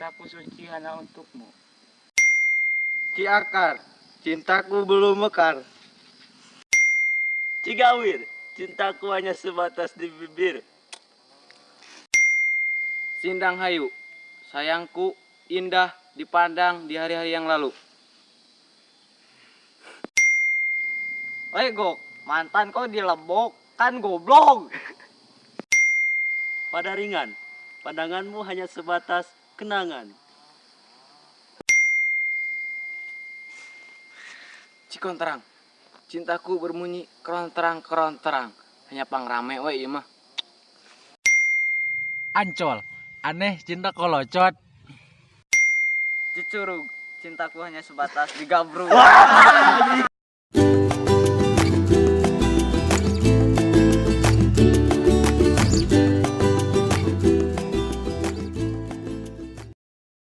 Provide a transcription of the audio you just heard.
cintaku suci hanya untukmu. Ci Akar, cintaku belum mekar. Cigawir, cintaku hanya sebatas di bibir. Sindang Hayu, sayangku indah dipandang di hari-hari yang lalu. Gok, mantan kau dilebok, kan goblok. Pada ringan, pandanganmu hanya sebatas kenangan. Cikonterang, cintaku berbunyi keronterang. Hanya pangrame we ieu mah. Ancol, aneh cinta kolocot. Cucurug, cintaku hanya sebatas digabruk.